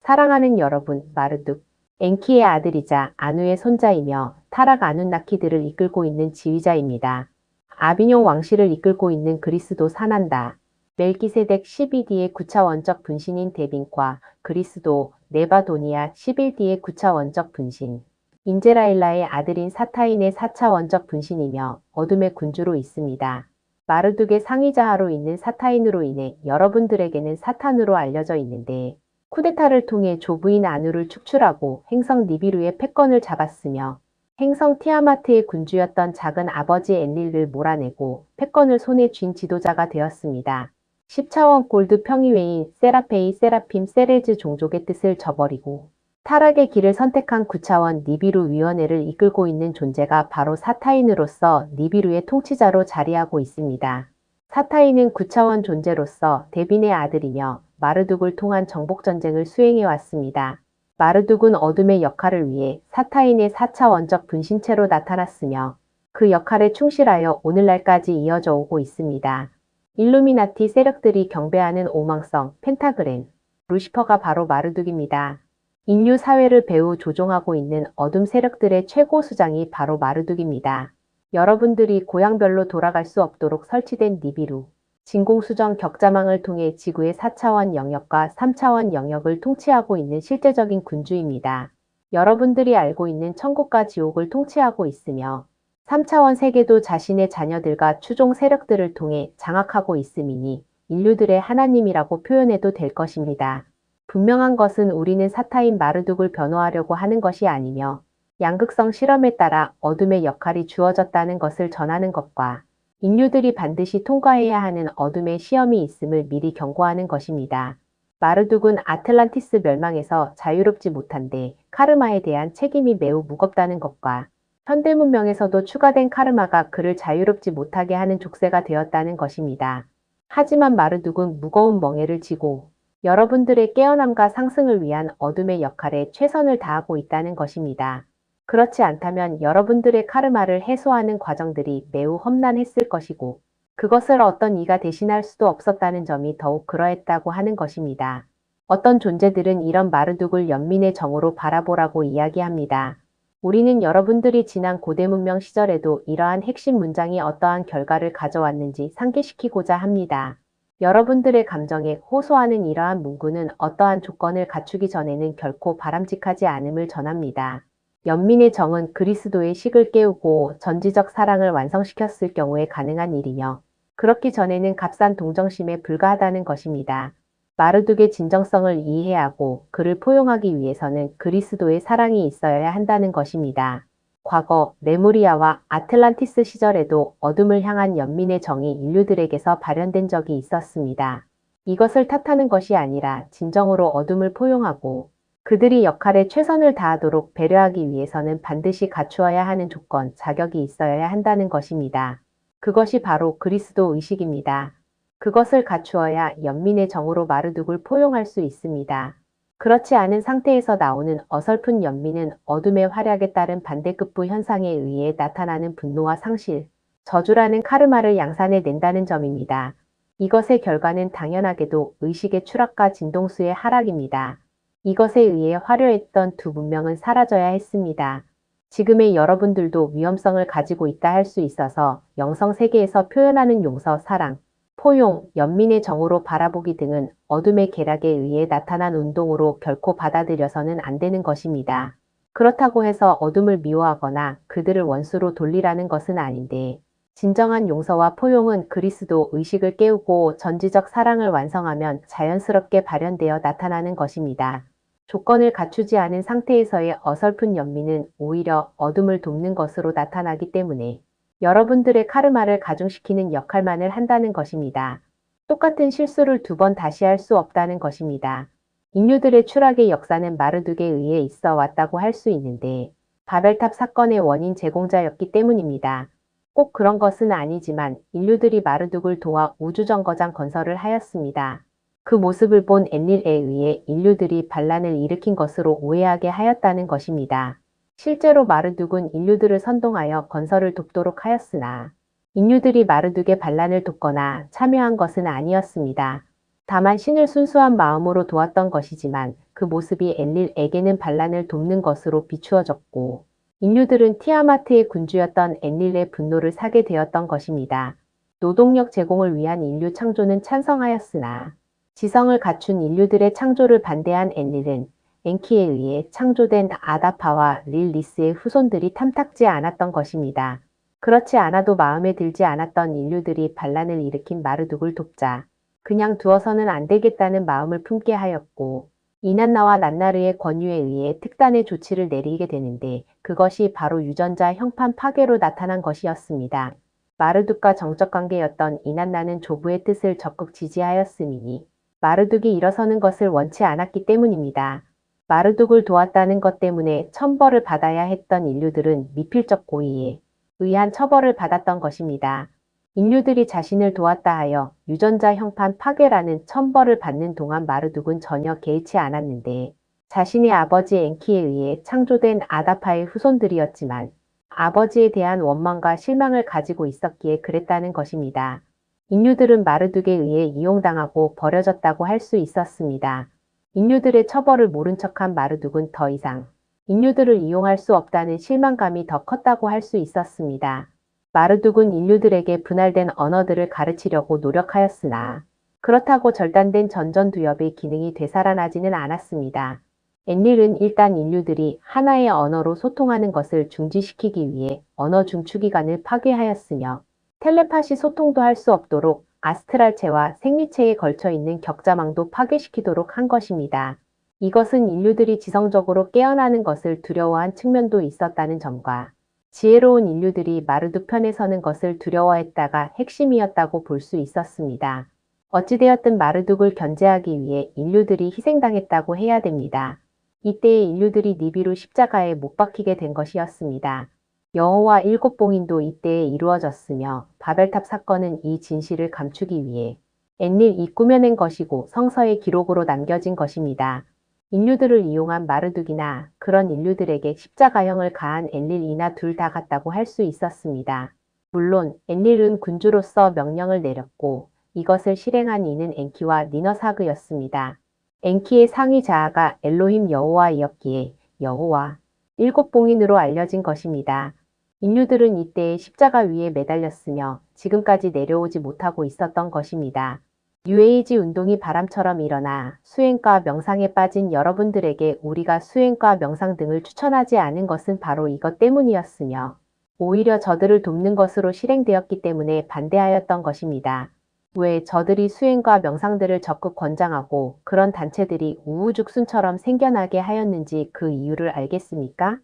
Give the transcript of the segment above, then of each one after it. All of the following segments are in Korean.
사랑하는 여러분, 마르둑, 엔키의 아들이자 아누의 손자이며 타락 아눈나키드를 이끌고 있는 지휘자입니다. 아비뇽 왕실을 이끌고 있는 그리스도 사난다. 멜기세덱 12D의 9차 원적 분신인 데빈과 그리스도 네바도니아 11D의 9차 원적 분신. 인제라일라의 아들인 사타인의 4차 원적 분신이며 어둠의 군주로 있습니다. 마르둑의 상위자하로 있는 사타인으로 인해 여러분들에게는 사탄으로 알려져 있는데 쿠데타를 통해 조부인 아누를 축출하고 행성 니비루의 패권을 잡았으며 행성 티아마트의 군주였던 작은 아버지 엔릴을 몰아내고 패권을 손에 쥔 지도자가 되었습니다. 10차원 골드 평의회인 세라페이 세라핌 세레즈 종족의 뜻을 저버리고 타락의 길을 선택한 9차원 니비루 위원회를 이끌고 있는 존재가 바로 사타인으로서 니비루의 통치자로 자리하고 있습니다. 사타인은 9차원 존재로서 데빈의 아들이며 마르둑을 통한 정복전쟁을 수행해왔습니다. 마르둑은 어둠의 역할을 위해 사타인의 4차 원적 분신체로 나타났으며 그 역할에 충실하여 오늘날까지 이어져 오고 있습니다. 일루미나티 세력들이 경배하는 오망성 펜타그램 루시퍼가 바로 마르둑입니다. 인류 사회를 배후 조종하고 있는 어둠 세력들의 최고 수장이 바로 마르둑입니다. 여러분들이 고향별로 돌아갈 수 없도록 설치된 니비루, 진공수정 격자망을 통해 지구의 4차원 영역과 3차원 영역을 통치하고 있는 실제적인 군주입니다. 여러분들이 알고 있는 천국과 지옥을 통치하고 있으며 3차원 세계도 자신의 자녀들과 추종 세력들을 통해 장악하고 있음이니 인류들의 하나님이라고 표현해도 될 것입니다. 분명한 것은 우리는 사타인 마르둑을 변호하려고 하는 것이 아니며 양극성 실험에 따라 어둠의 역할이 주어졌다는 것을 전하는 것과 인류들이 반드시 통과해야 하는 어둠의 시험이 있음을 미리 경고하는 것입니다. 마르둑은 아틀란티스 멸망에서 자유롭지 못한데 카르마에 대한 책임이 매우 무겁다는 것과 현대 문명에서도 추가된 카르마가 그를 자유롭지 못하게 하는 족쇄가 되었다는 것입니다. 하지만 마르둑은 무거운 멍에를 지고 여러분들의 깨어남과 상승을 위한 어둠의 역할에 최선을 다하고 있다는 것입니다. 그렇지 않다면 여러분들의 카르마를 해소하는 과정들이 매우 험난했을 것이고 그것을 어떤 이가 대신할 수도 없었다는 점이 더욱 그러했다고 하는 것입니다. 어떤 존재들은 이런 마르둑을 연민의 정으로 바라보라고 이야기합니다. 우리는 여러분들이 지난 고대 문명 시절에도 이러한 핵심 문장이 어떠한 결과를 가져왔는지 상기시키고자 합니다. 여러분들의 감정에 호소하는 이러한 문구는 어떠한 조건을 갖추기 전에는 결코 바람직하지 않음을 전합니다. 연민의 정은 그리스도의 식을 깨우고 전지적 사랑을 완성시켰을 경우에 가능한 일이며 그렇기 전에는 값싼 동정심에 불과하다는 것입니다. 마르둑의 진정성을 이해하고 그를 포용하기 위해서는 그리스도의 사랑이 있어야 한다는 것입니다. 과거 레무리아와 아틀란티스 시절에도 어둠을 향한 연민의 정이 인류들에게서 발현된 적이 있었습니다. 이것을 탓하는 것이 아니라 진정으로 어둠을 포용하고 그들이 역할에 최선을 다하도록 배려하기 위해서는 반드시 갖추어야 하는 조건, 자격이 있어야 한다는 것입니다. 그것이 바로 그리스도 의식입니다. 그것을 갖추어야 연민의 정으로 마르둑을 포용할 수 있습니다. 그렇지 않은 상태에서 나오는 어설픈 연민은 어둠의 활약에 따른 반대급부 현상에 의해 나타나는 분노와 상실, 저주라는 카르마를 양산해 낸다는 점입니다. 이것의 결과는 당연하게도 의식의 추락과 진동수의 하락입니다. 이것에 의해 화려했던 두 문명은 사라져야 했습니다. 지금의 여러분들도 위험성을 가지고 있다 할 수 있어서 영성 세계에서 표현하는 용서, 사랑, 포용, 연민의 정으로 바라보기 등은 어둠의 계략에 의해 나타난 운동으로 결코 받아들여서는 안 되는 것입니다. 그렇다고 해서 어둠을 미워하거나 그들을 원수로 돌리라는 것은 아닌데 진정한 용서와 포용은 그리스도 의식을 깨우고 전지적 사랑을 완성하면 자연스럽게 발현되어 나타나는 것입니다. 조건을 갖추지 않은 상태에서의 어설픈 연민은 오히려 어둠을 돕는 것으로 나타나기 때문에 여러분들의 카르마를 가중시키는 역할만을 한다는 것입니다. 똑같은 실수를 두 번 다시 할 수 없다는 것입니다. 인류들의 추락의 역사는 마르둑에 의해 있어 왔다고 할 수 있는데 바벨탑 사건의 원인 제공자였기 때문입니다. 꼭 그런 것은 아니지만 인류들이 마르둑을 도와 우주정거장 건설을 하였습니다. 그 모습을 본 엔릴에 의해 인류들이 반란을 일으킨 것으로 오해하게 하였다는 것입니다. 실제로 마르둑은 인류들을 선동하여 건설을 돕도록 하였으나 인류들이 마르둑의 반란을 돕거나 참여한 것은 아니었습니다. 다만 신을 순수한 마음으로 도왔던 것이지만 그 모습이 엔릴에게는 반란을 돕는 것으로 비추어졌고 인류들은 티아마트의 군주였던 엔릴의 분노를 사게 되었던 것입니다. 노동력 제공을 위한 인류 창조는 찬성하였으나 지성을 갖춘 인류들의 창조를 반대한 엔릴은 엔키에 의해 창조된 아다파와 릴리스의 후손들이 탐탁지 않았던 것입니다. 그렇지 않아도 마음에 들지 않았던 인류들이 반란을 일으킨 마르둑을 돕자 그냥 두어서는 안 되겠다는 마음을 품게 하였고 이난나와 난나르의 권유에 의해 특단의 조치를 내리게 되는데 그것이 바로 유전자 형판 파괴로 나타난 것이었습니다. 마르둑과 정적 관계였던 이난나는 조부의 뜻을 적극 지지하였으니 마르둑이 일어서는 것을 원치 않았기 때문입니다. 마르둑을 도왔다는 것 때문에 천벌을 받아야 했던 인류들은 미필적 고의에 의한 처벌을 받았던 것입니다. 인류들이 자신을 도왔다 하여 유전자 형판 파괴라는 천벌을 받는 동안 마르둑은 전혀 개의치 않았는데 자신의 아버지 엔키에 의해 창조된 아다파의 후손들이었지만 아버지에 대한 원망과 실망을 가지고 있었기에 그랬다는 것입니다. 인류들은 마르둑에 의해 이용당하고 버려졌다고 할 수 있었습니다. 인류들의 처벌을 모른 척한 마르둑은 더 이상 인류들을 이용할 수 없다는 실망감이 더 컸다고 할 수 있었습니다. 마르둑은 인류들에게 분할된 언어들을 가르치려고 노력하였으나 그렇다고 절단된 전전두엽의 기능이 되살아나지는 않았습니다. 엔릴은 일단 인류들이 하나의 언어로 소통하는 것을 중지시키기 위해 언어 중추기관을 파괴하였으며 텔레파시 소통도 할 수 없도록 아스트랄체와 생리체에 걸쳐 있는 격자망도 파괴시키도록 한 것입니다. 이것은 인류들이 지성적으로 깨어나는 것을 두려워한 측면도 있었다는 점과 지혜로운 인류들이 마르둑 편에 서는 것을 두려워했다가 핵심이었다고 볼 수 있었습니다. 어찌되었든 마르둑을 견제하기 위해 인류들이 희생당했다고 해야 됩니다. 이때의 인류들이 니비루 십자가에 못 박히게 된 것이었습니다. 여호와 일곱 봉인도 이때에 이루어졌으며 바벨탑 사건은 이 진실을 감추기 위해 엔릴이 꾸며낸 것이고 성서의 기록으로 남겨진 것입니다. 인류들을 이용한 마르둑이나 그런 인류들에게 십자가형을 가한 엔릴이나 둘 다 같다고 할 수 있었습니다. 물론 엔릴은 군주로서 명령을 내렸고 이것을 실행한 이는 엔키와 니너사그였습니다. 엔키의 상위 자아가 엘로힘 여호와이었기에 여호와 일곱 봉인으로 알려진 것입니다. 인류들은 이때에 십자가 위에 매달렸으며 지금까지 내려오지 못하고 있었던 것입니다. 뉴에이지 운동이 바람처럼 일어나 수행과 명상에 빠진 여러분들에게 우리가 수행과 명상 등을 추천하지 않은 것은 바로 이것 때문이었으며 오히려 저들을 돕는 것으로 실행되었기 때문에 반대하였던 것입니다. 왜 저들이 수행과 명상들을 적극 권장하고 그런 단체들이 우후죽순처럼 생겨나게 하였는지 그 이유를 알겠습니까?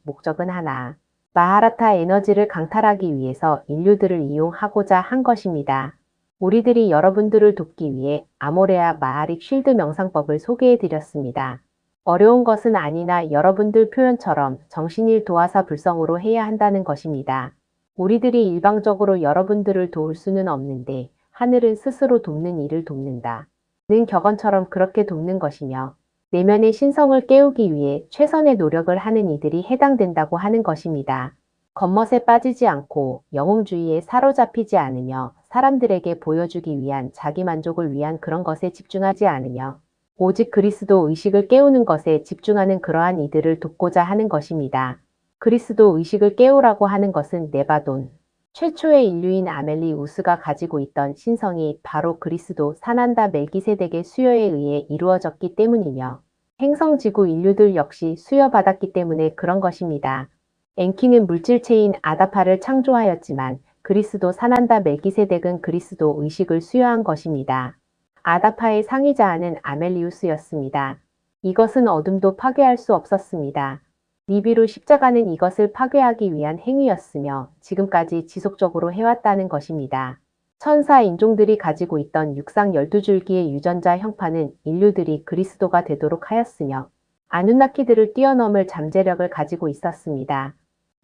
목적은 하나. 마하라타 에너지를 강탈하기 위해서 인류들을 이용하고자 한 것입니다. 우리들이 여러분들을 돕기 위해 아모레아 마하릭 쉴드 명상법을 소개해 드렸습니다. 어려운 것은 아니나 여러분들 표현처럼 정신일 도화사 불성으로 해야 한다는 것입니다. 우리들이 일방적으로 여러분들을 도울 수는 없는데 하늘은 스스로 돕는 이를 돕는다. 는 격언처럼 그렇게 돕는 것이며 내면의 신성을 깨우기 위해 최선의 노력을 하는 이들이 해당된다고 하는 것입니다. 겉멋에 빠지지 않고 영웅주의에 사로잡히지 않으며 사람들에게 보여주기 위한 자기 만족을 위한 그런 것에 집중하지 않으며 오직 그리스도 의식을 깨우는 것에 집중하는 그러한 이들을 돕고자 하는 것입니다. 그리스도 의식을 깨우라고 하는 것은 네바돈, 최초의 인류인 아멜리우스가 가지고 있던 신성이 바로 그리스도 사난다 멜기세덱의 수여에 의해 이루어졌기 때문이며 행성지구 인류들 역시 수여받았기 때문에 그런 것입니다. 엔키는 물질체인 아다파를 창조하였지만 그리스도 사난다 멜기세덱은 그리스도 의식을 수여한 것입니다. 아다파의 상위자아는 아멜리우스였습니다. 이것은 어둠도 파괴할 수 없었습니다. 니비루 십자가는 이것을 파괴하기 위한 행위였으며 지금까지 지속적으로 해왔다는 것입니다. 천사 인종들이 가지고 있던 육상 12줄기의 유전자 형판은 인류들이 그리스도가 되도록 하였으며 아누나키들을 뛰어넘을 잠재력을 가지고 있었습니다.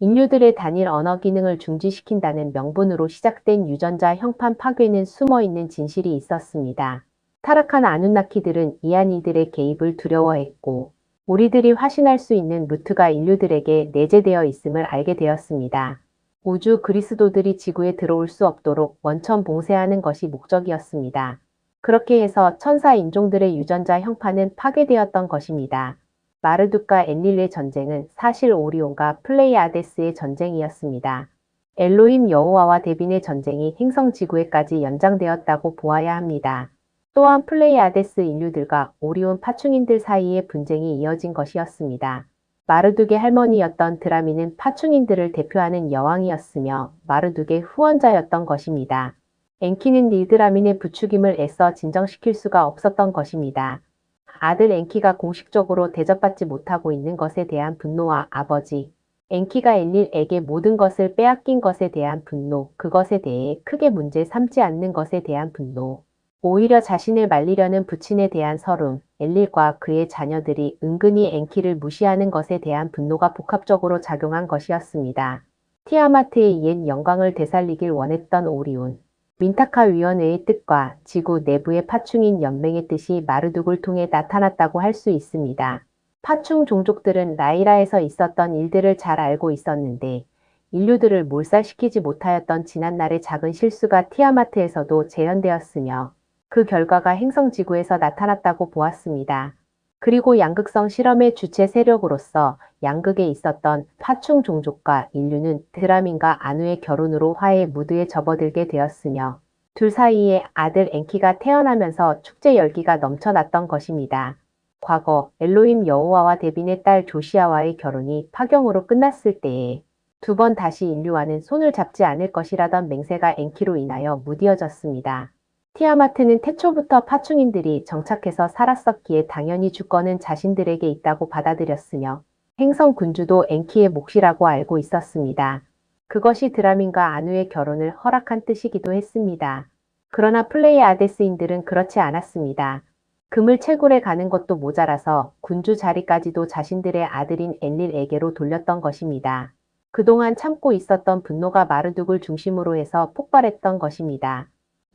인류들의 단일 언어 기능을 중지시킨다는 명분으로 시작된 유전자 형판 파괴는 숨어있는 진실이 있었습니다. 타락한 아누나키들은 이안이들의 개입을 두려워했고 우리들이 화신할 수 있는 루트가 인류들에게 내재되어 있음을 알게 되었습니다. 우주 그리스도들이 지구에 들어올 수 없도록 원천 봉쇄하는 것이 목적이었습니다. 그렇게 해서 천사 인종들의 유전자 형판은 파괴되었던 것입니다. 마르둑과 엔릴의 전쟁은 사실 오리온과 플레이아데스의 전쟁이었습니다. 엘로힘 여호와와 데빈의 전쟁이 행성 지구에까지 연장되었다고 보아야 합니다. 또한 플레이아데스 인류들과 오리온 파충인들 사이의 분쟁이 이어진 것이었습니다. 마르둑의 할머니였던 드라미는 파충인들을 대표하는 여왕이었으며 마르둑의 후원자였던 것입니다. 엔키는 닐드라민의 부추김을 애써 진정시킬 수가 없었던 것입니다. 아들 엔키가 공식적으로 대접받지 못하고 있는 것에 대한 분노와 아버지 엔키가 엔릴에게 모든 것을 빼앗긴 것에 대한 분노, 그것에 대해 크게 문제 삼지 않는 것에 대한 분노, 오히려 자신을 말리려는 부친에 대한 서름, 엔릴과 그의 자녀들이 은근히 엔키를 무시하는 것에 대한 분노가 복합적으로 작용한 것이었습니다. 티아마트의 옛 영광을 되살리길 원했던 오리온, 민타카 위원회의 뜻과 지구 내부의 파충인 연맹의 뜻이 마르둑을 통해 나타났다고 할 수 있습니다. 파충 종족들은 라이라에서 있었던 일들을 잘 알고 있었는데 인류들을 몰살시키지 못하였던 지난날의 작은 실수가 티아마트에서도 재현되었으며 그 결과가 행성 지구에서 나타났다고 보았습니다. 그리고 양극성 실험의 주체 세력으로서 양극에 있었던 파충 종족과 인류는 드라민과 아누의 결혼으로 화해의 무드에 접어들게 되었으며 둘 사이에 아들 엔키가 태어나면서 축제 열기가 넘쳐났던 것입니다. 과거 엘로힘 여호와와 데빈의 딸 조시아와의 결혼이 파경으로 끝났을 때에 두 번 다시 인류와는 손을 잡지 않을 것이라던 맹세가 엔키로 인하여 무디어졌습니다. 티아마트는 태초부터 파충인들이 정착해서 살았었기에 당연히 주권은 자신들에게 있다고 받아들였으며 행성 군주도 엔키의 몫이라고 알고 있었습니다. 그것이 드라민과 아누의 결혼을 허락한 뜻이기도 했습니다. 그러나 플레이아데스인들은 그렇지 않았습니다. 금을 채굴해 가는 것도 모자라서 군주 자리까지도 자신들의 아들인 엔릴에게로 돌렸던 것입니다. 그동안 참고 있었던 분노가 마르둑을 중심으로 해서 폭발했던 것입니다.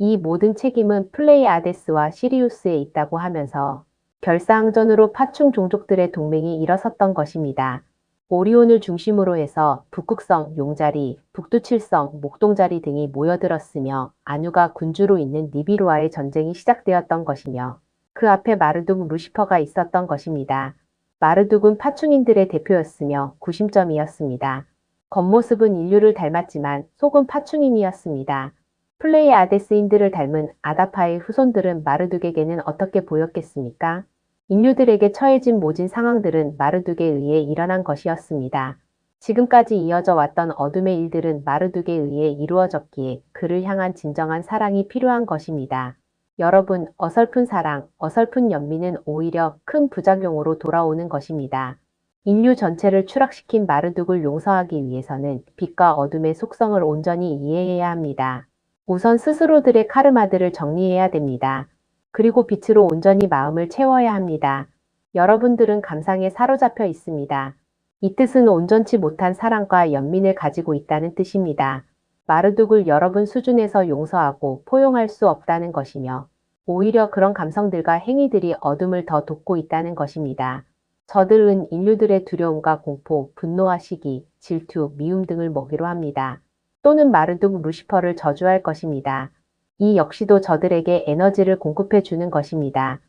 이 모든 책임은 플레이아데스와 시리우스에 있다고 하면서 결사항전으로 파충 종족들의 동맹이 일어섰던 것입니다. 오리온을 중심으로 해서 북극성, 용자리, 북두칠성, 목동자리 등이 모여들었으며 아누가 군주로 있는 니비루와의 전쟁이 시작되었던 것이며 그 앞에 마르둑 루시퍼가 있었던 것입니다. 마르둑은 파충인들의 대표였으며 구심점이었습니다. 겉모습은 인류를 닮았지만 속은 파충인이었습니다. 플레이아데스인들을 닮은 아다파의 후손들은 마르둑에게는 어떻게 보였겠습니까? 인류들에게 처해진 모진 상황들은 마르둑에 의해 일어난 것이었습니다. 지금까지 이어져 왔던 어둠의 일들은 마르둑에 의해 이루어졌기에 그를 향한 진정한 사랑이 필요한 것입니다. 여러분, 어설픈 사랑, 어설픈 연민은 오히려 큰 부작용으로 돌아오는 것입니다. 인류 전체를 추락시킨 마르둑을 용서하기 위해서는 빛과 어둠의 속성을 온전히 이해해야 합니다. 우선 스스로들의 카르마들을 정리해야 됩니다. 그리고 빛으로 온전히 마음을 채워야 합니다. 여러분들은 감상에 사로잡혀 있습니다. 이 뜻은 온전치 못한 사랑과 연민을 가지고 있다는 뜻입니다. 마르둑을 여러분 수준에서 용서하고 포용할 수 없다는 것이며 오히려 그런 감성들과 행위들이 어둠을 더 돋고 있다는 것입니다. 저들은 인류들의 두려움과 공포, 분노와 시기, 질투, 미움 등을 먹이로 합니다. 또는 마르둑 루시퍼를 저주할 것입니다. 이 역시도 저들에게 에너지를 공급해 주는 것입니다.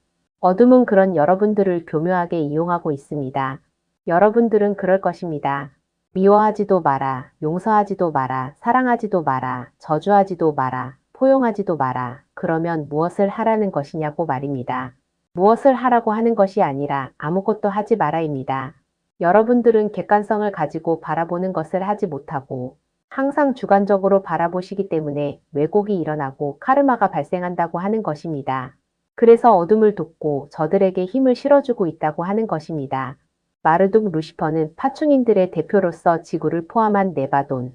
어둠은 그런 여러분들을 교묘하게 이용하고 있습니다. 여러분들은 그럴 것입니다. 미워하지도 마라, 용서하지도 마라, 사랑하지도 마라, 저주하지도 마라, 포용하지도 마라. 그러면 무엇을 하라는 것이냐고 말입니다. 무엇을 하라고 하는 것이 아니라 아무것도 하지 마라입니다. 여러분들은 객관성을 가지고 바라보는 것을 하지 못하고 항상 주관적으로 바라보시기 때문에 왜곡이 일어나고 카르마가 발생한다고 하는 것입니다. 그래서 어둠을 돕고 저들에게 힘을 실어주고 있다고 하는 것입니다. 마르둑 루시퍼는 파충인들의 대표로서 지구를 포함한 네바돈,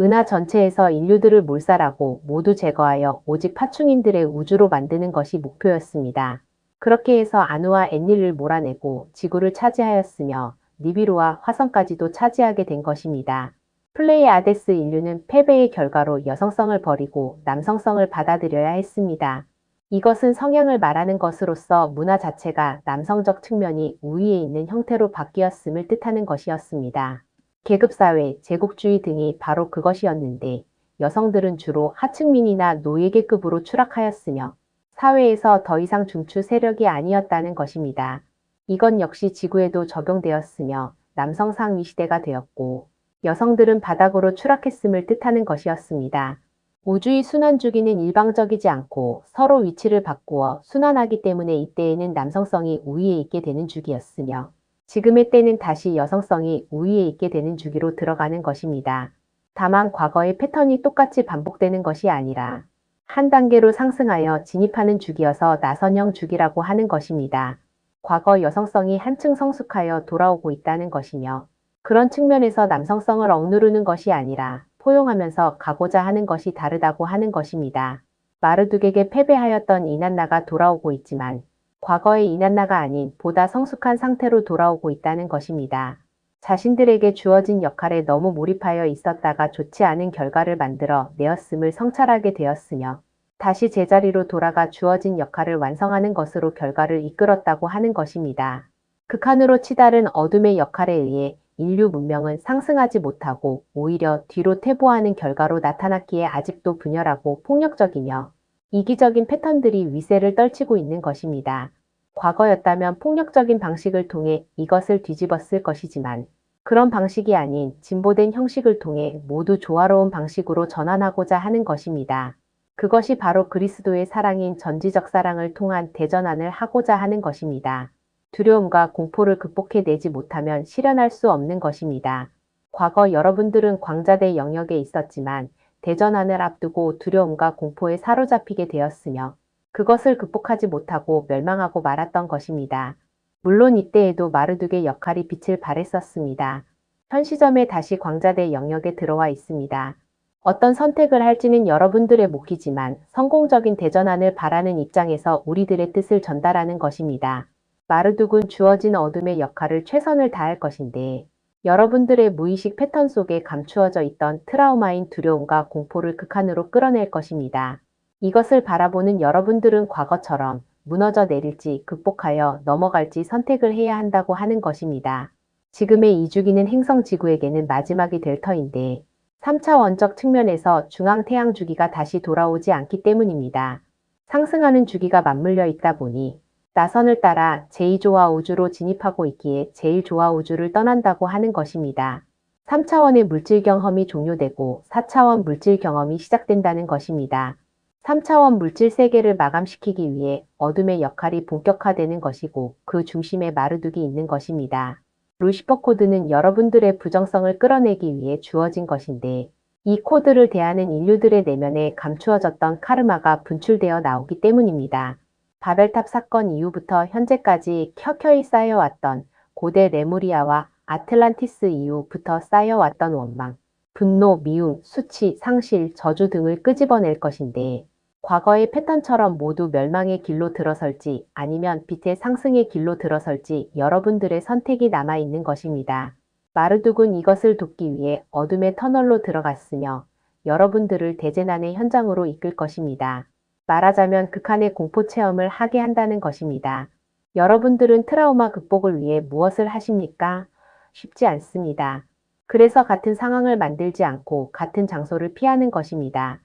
은하 전체에서 인류들을 몰살하고 모두 제거하여 오직 파충인들의 우주로 만드는 것이 목표였습니다. 그렇게 해서 아누와 엔릴을 몰아내고 지구를 차지하였으며 니비루와 화성까지도 차지하게 된 것입니다. 플레이아데스 인류는 패배의 결과로 여성성을 버리고 남성성을 받아들여야 했습니다. 이것은 성향을 말하는 것으로서 문화 자체가 남성적 측면이 우위에 있는 형태로 바뀌었음을 뜻하는 것이었습니다. 계급사회, 제국주의 등이 바로 그것이었는데 여성들은 주로 하층민이나 노예계급으로 추락하였으며 사회에서 더 이상 중추 세력이 아니었다는 것입니다. 이건 역시 지구에도 적용되었으며 남성 상위 시대가 되었고 여성들은 바닥으로 추락했음을 뜻하는 것이었습니다. 우주의 순환 주기는 일방적이지 않고 서로 위치를 바꾸어 순환하기 때문에 이때에는 남성성이 우위에 있게 되는 주기였으며 지금의 때는 다시 여성성이 우위에 있게 되는 주기로 들어가는 것입니다. 다만 과거의 패턴이 똑같이 반복되는 것이 아니라 한 단계로 상승하여 진입하는 주기여서 나선형 주기라고 하는 것입니다. 과거 여성성이 한층 성숙하여 돌아오고 있다는 것이며 그런 측면에서 남성성을 억누르는 것이 아니라 포용하면서 가고자 하는 것이 다르다고 하는 것입니다. 마르둑에게 패배하였던 이난나가 돌아오고 있지만 과거의 이난나가 아닌 보다 성숙한 상태로 돌아오고 있다는 것입니다. 자신들에게 주어진 역할에 너무 몰입하여 있었다가 좋지 않은 결과를 만들어 내었음을 성찰하게 되었으며 다시 제자리로 돌아가 주어진 역할을 완성하는 것으로 결과를 이끌었다고 하는 것입니다. 극한으로 치달은 어둠의 역할에 의해 인류 문명은 상승하지 못하고 오히려 뒤로 퇴보하는 결과로 나타났기에 아직도 분열하고 폭력적이며 이기적인 패턴들이 위세를 떨치고 있는 것입니다. 과거였다면 폭력적인 방식을 통해 이것을 뒤집었을 것이지만 그런 방식이 아닌 진보된 형식을 통해 모두 조화로운 방식으로 전환하고자 하는 것입니다. 그것이 바로 그리스도의 사랑인 전지적 사랑을 통한 대전환을 하고자 하는 것입니다. 두려움과 공포를 극복해내지 못하면 실현할 수 없는 것입니다. 과거 여러분들은 광자대 영역에 있었지만 대전환을 앞두고 두려움과 공포에 사로잡히게 되었으며 그것을 극복하지 못하고 멸망하고 말았던 것입니다. 물론 이때에도 마르둑의 역할이 빛을 발했었습니다. 현 시점에 다시 광자대 영역에 들어와 있습니다. 어떤 선택을 할지는 여러분들의 몫이지만 성공적인 대전환을 바라는 입장에서 우리들의 뜻을 전달하는 것입니다. 마르둑은 주어진 어둠의 역할을 최선을 다할 것인데 여러분들의 무의식 패턴 속에 감추어져 있던 트라우마인 두려움과 공포를 극한으로 끌어낼 것입니다. 이것을 바라보는 여러분들은 과거처럼 무너져 내릴지 극복하여 넘어갈지 선택을 해야 한다고 하는 것입니다. 지금의 이 주기는 행성 지구에게는 마지막이 될 터인데 3차원적 측면에서 중앙 태양 주기가 다시 돌아오지 않기 때문입니다. 상승하는 주기가 맞물려 있다 보니 나선을 따라 제2조화 우주로 진입하고 있기에 제1조화 우주를 떠난다고 하는 것입니다. 3차원의 물질 경험이 종료되고 4차원 물질 경험이 시작된다는 것입니다. 3차원 물질 세계를 마감시키기 위해 어둠의 역할이 본격화되는 것이고 그 중심에 마르둑이 있는 것입니다. 루시퍼 코드는 여러분들의 부정성을 끌어내기 위해 주어진 것인데 이 코드를 대하는 인류들의 내면에 감추어졌던 카르마가 분출되어 나오기 때문입니다. 바벨탑 사건 이후부터 현재까지 켜켜이 쌓여왔던 고대 레무리아와 아틀란티스 이후부터 쌓여왔던 원망, 분노, 미움, 수치, 상실, 저주 등을 끄집어낼 것인데 과거의 패턴처럼 모두 멸망의 길로 들어설지 아니면 빛의 상승의 길로 들어설지 여러분들의 선택이 남아있는 것입니다. 마르둑은 이것을 돕기 위해 어둠의 터널로 들어갔으며 여러분들을 대재난의 현장으로 이끌 것입니다. 말하자면 극한의 공포 체험을 하게 한다는 것입니다. 여러분들은 트라우마 극복을 위해 무엇을 하십니까? 쉽지 않습니다. 그래서 같은 상황을 만들지 않고 같은 장소를 피하는 것입니다.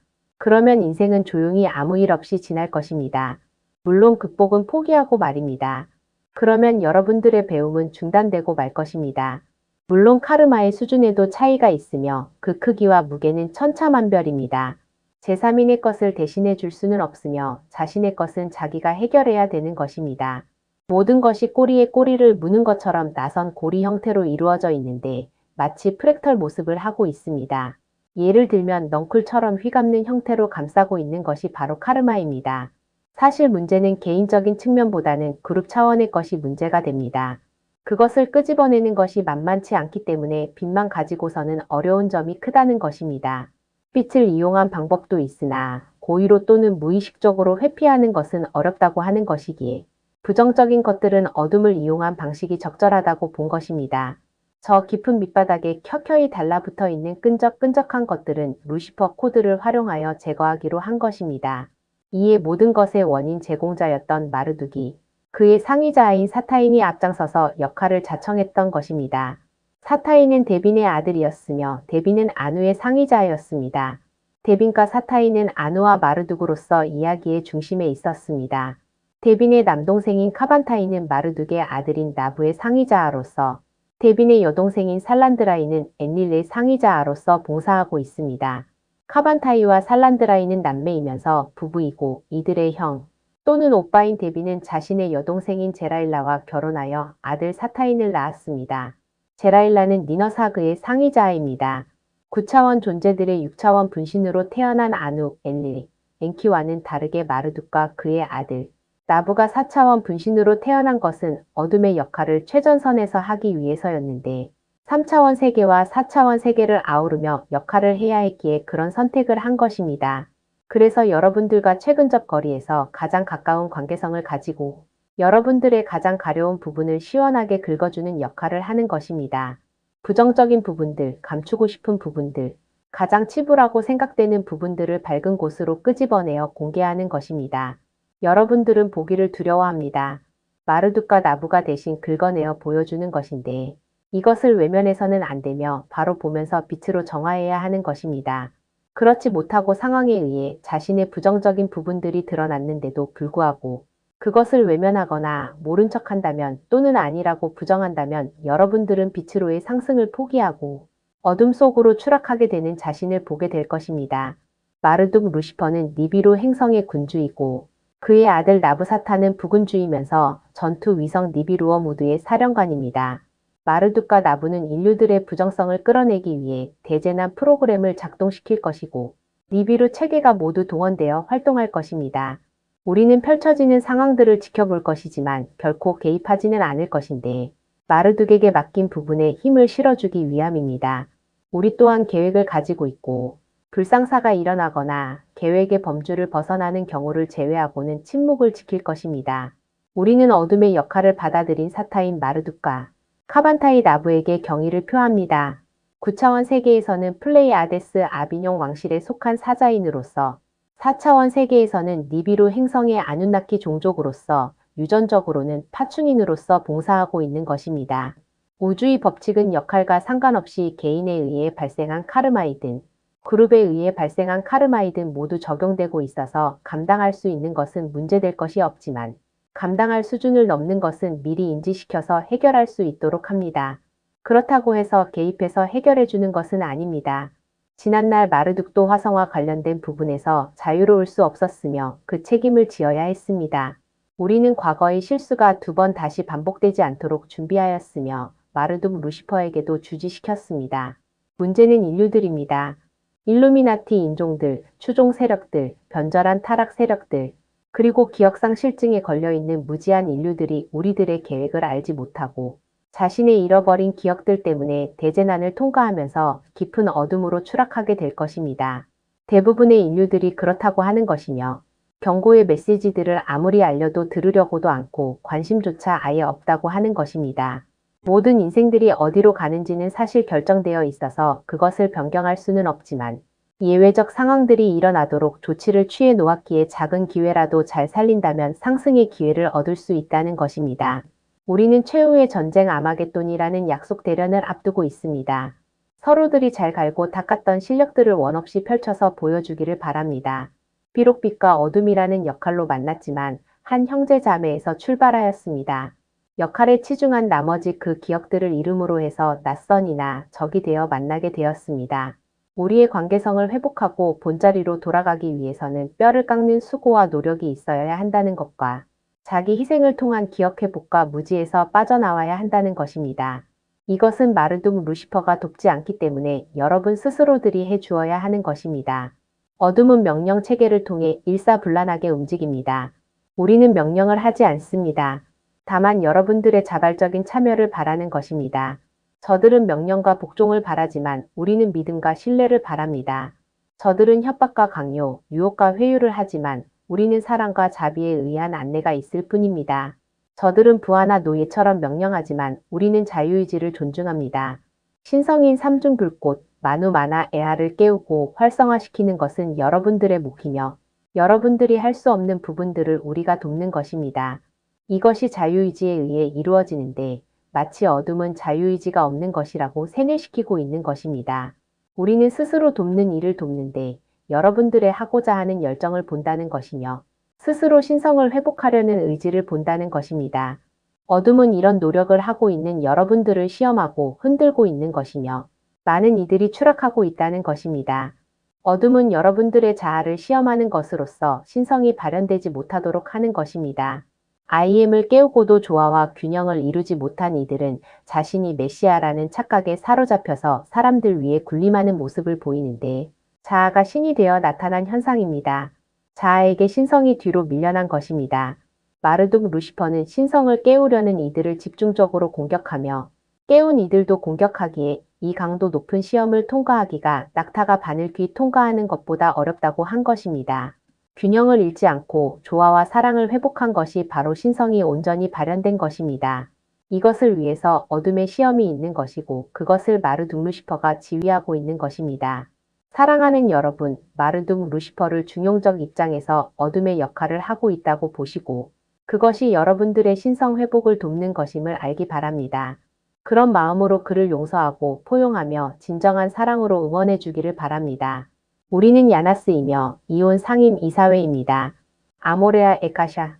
그러면 인생은 조용히 아무 일 없이 지날 것입니다. 물론 극복은 포기하고 말입니다. 그러면 여러분들의 배움은 중단되고 말 것입니다. 물론 카르마의 수준에도 차이가 있으며 그 크기와 무게는 천차만별입니다. 제3인의 것을 대신해 줄 수는 없으며 자신의 것은 자기가 해결해야 되는 것입니다. 모든 것이 꼬리에 꼬리를 무는 것처럼 나선 고리 형태로 이루어져 있는데 마치 프랙털 모습을 하고 있습니다. 예를 들면 넝쿨처럼 휘감는 형태로 감싸고 있는 것이 바로 카르마입니다. 사실 문제는 개인적인 측면보다는 그룹 차원의 것이 문제가 됩니다. 그것을 끄집어내는 것이 만만치 않기 때문에 빛만 가지고서는 어려운 점이 크다는 것입니다. 빛을 이용한 방법도 있으나 고의로 또는 무의식적으로 회피하는 것은 어렵다고 하는 것이기에 부정적인 것들은 어둠을 이용한 방식이 적절하다고 본 것입니다. 저 깊은 밑바닥에 켜켜이 달라붙어 있는 끈적끈적한 것들은 루시퍼 코드를 활용하여 제거하기로 한 것입니다. 이에 모든 것의 원인 제공자였던 마르둑이 그의 상위자인 사타인이 앞장서서 역할을 자청했던 것입니다. 사타인은 데빈의 아들이었으며 데빈은 아누의 상위자였습니다. 데빈과 사타이는 아누와 마르둑으로서 이야기의 중심에 있었습니다. 데빈의 남동생인 카반타이는 마르둑의 아들인 나부의 상의자로서, 데빈의 여동생인 살란드라이는 엔릴의 상의자로서 봉사하고 있습니다. 카반타이와 살란드라이는 남매이면서 부부이고 이들의 형 또는 오빠인 데빈은 자신의 여동생인 제라일라와 결혼하여 아들 사타인을 낳았습니다. 제라일라는 니너사그의 상의자입니다. 9차원 존재들의 6차원 분신으로 태어난 아누, 엔릴, 엔키와는 다르게 마르둑과 그의 아들, 나부가 4차원 분신으로 태어난 것은 어둠의 역할을 최전선에서 하기 위해서였는데 3차원 세계와 4차원 세계를 아우르며 역할을 해야 했기에 그런 선택을 한 것입니다. 그래서 여러분들과 최근접 거리에서 가장 가까운 관계성을 가지고 여러분들의 가장 가려운 부분을 시원하게 긁어주는 역할을 하는 것입니다. 부정적인 부분들, 감추고 싶은 부분들, 가장 치부라고 생각되는 부분들을 밝은 곳으로 끄집어내어 공개하는 것입니다. 여러분들은 보기를 두려워합니다. 마르둑과 나부가 대신 긁어내어 보여주는 것인데 이것을 외면해서는 안 되며 바로 보면서 빛으로 정화해야 하는 것입니다. 그렇지 못하고 상황에 의해 자신의 부정적인 부분들이 드러났는데도 불구하고 그것을 외면하거나 모른 척한다면 또는 아니라고 부정한다면 여러분들은 빛으로의 상승을 포기하고 어둠 속으로 추락하게 되는 자신을 보게 될 것입니다. 마르둑 루시퍼는 니비루 행성의 군주이고 그의 아들 나부사타는 부군주이면서 전투 위성 니비루어 무드의 사령관입니다. 마르둑과 나부는 인류들의 부정성을 끌어내기 위해 대재난 프로그램을 작동시킬 것이고 니비루 체계가 모두 동원되어 활동할 것입니다. 우리는 펼쳐지는 상황들을 지켜볼 것이지만 결코 개입하지는 않을 것인데 마르둑에게 맡긴 부분에 힘을 실어주기 위함입니다. 우리 또한 계획을 가지고 있고 불상사가 일어나거나 계획의 범주를 벗어나는 경우를 제외하고는 침묵을 지킬 것입니다. 우리는 어둠의 역할을 받아들인 사타인 마르둑과 카반타이 나부에게 경의를 표합니다. 9차원 세계에서는 플레이아데스 아비뇽 왕실에 속한 사자인으로서 4차원 세계에서는 니비루 행성의 아누나키 종족으로서 유전적으로는 파충인으로서 봉사하고 있는 것입니다. 우주의 법칙은 역할과 상관없이 개인에 의해 발생한 카르마이든 그룹에 의해 발생한 카르마이든 모두 적용되고 있어서 감당할 수 있는 것은 문제될 것이 없지만 감당할 수준을 넘는 것은 미리 인지시켜서 해결할 수 있도록 합니다. 그렇다고 해서 개입해서 해결해 주는 것은 아닙니다. 지난날 마르둑도 화성과 관련된 부분에서 자유로울 수 없었으며 그 책임을 지어야 했습니다. 우리는 과거의 실수가 2번 다시 반복되지 않도록 준비하였으며 마르둑 루시퍼에게도 주지시켰습니다. 문제는 인류들입니다. 일루미나티 인종들, 추종 세력들, 변절한 타락 세력들, 그리고 기억상실증에 걸려있는 무지한 인류들이 우리들의 계획을 알지 못하고 자신의 잃어버린 기억들 때문에 대재난을 통과하면서 깊은 어둠으로 추락하게 될 것입니다. 대부분의 인류들이 그렇다고 하는 것이며 경고의 메시지들을 아무리 알려도 들으려고도 않고 관심조차 아예 없다고 하는 것입니다. 모든 인생들이 어디로 가는지는 사실 결정되어 있어서 그것을 변경할 수는 없지만 예외적 상황들이 일어나도록 조치를 취해 놓았기에 작은 기회라도 잘 살린다면 상승의 기회를 얻을 수 있다는 것입니다. 우리는 최후의 전쟁 아마겟돈이라는 약속 대련을 앞두고 있습니다. 서로들이 잘 갈고 닦았던 실력들을 원없이 펼쳐서 보여주기를 바랍니다. 비록 빛과 어둠이라는 역할로 만났지만 한 형제 자매에서 출발하였습니다. 역할에 치중한 나머지 그 기억들을 이름으로 해서 낯선이나 적이 되어 만나게 되었습니다. 우리의 관계성을 회복하고 본자리로 돌아가기 위해서는 뼈를 깎는 수고와 노력이 있어야 한다는 것과 자기 희생을 통한 기억 회복과 무지에서 빠져나와야 한다는 것입니다. 이것은 마르둑 루시퍼가 돕지 않기 때문에 여러분 스스로들이 해주어야 하는 것입니다. 어둠은 명령 체계를 통해 일사불란하게 움직입니다. 우리는 명령을 하지 않습니다. 다만 여러분들의 자발적인 참여를 바라는 것입니다. 저들은 명령과 복종을 바라지만 우리는 믿음과 신뢰를 바랍니다. 저들은 협박과 강요, 유혹과 회유를 하지만 우리는 사랑과 자비에 의한 안내가 있을 뿐입니다. 저들은 부하나 노예처럼 명령하지만 우리는 자유의지를 존중합니다. 신성인 삼중불꽃, 마누마나 에아를 깨우고 활성화시키는 것은 여러분들의 몫이며 여러분들이 할 수 없는 부분들을 우리가 돕는 것입니다. 이것이 자유의지에 의해 이루어지는데 마치 어둠은 자유의지가 없는 것이라고 세뇌시키고 있는 것입니다. 우리는 스스로 돕는 일을 돕는데 여러분들의 하고자 하는 열정을 본다는 것이며 스스로 신성을 회복하려는 의지를 본다는 것입니다. 어둠은 이런 노력을 하고 있는 여러분들을 시험하고 흔들고 있는 것이며 많은 이들이 추락하고 있다는 것입니다. 어둠은 여러분들의 자아를 시험하는 것으로서 신성이 발현되지 못하도록 하는 것입니다. IM을 깨우고도 조화와 균형을 이루지 못한 이들은 자신이 메시아라는 착각에 사로잡혀서 사람들 위에 군림하는 모습을 보이는데 자아가 신이 되어 나타난 현상입니다. 자아에게 신성이 뒤로 밀려난 것입니다. 마르둑 루시퍼는 신성을 깨우려는 이들을 집중적으로 공격하며 깨운 이들도 공격하기에 이 강도 높은 시험을 통과하기가 낙타가 바늘귀 통과하는 것보다 어렵다고 한 것입니다. 균형을 잃지 않고 조화와 사랑을 회복한 것이 바로 신성이 온전히 발현된 것입니다. 이것을 위해서 어둠의 시험이 있는 것이고 그것을 마르둑 루시퍼가 지휘하고 있는 것입니다. 사랑하는 여러분, 마르둑 루시퍼를 중용적 입장에서 어둠의 역할을 하고 있다고 보시고 그것이 여러분들의 신성 회복을 돕는 것임을 알기 바랍니다. 그런 마음으로 그를 용서하고 포용하며 진정한 사랑으로 응원해 주기를 바랍니다. 우리는 야나스이며 이온 상임 이사회입니다. 아모레아 에카샤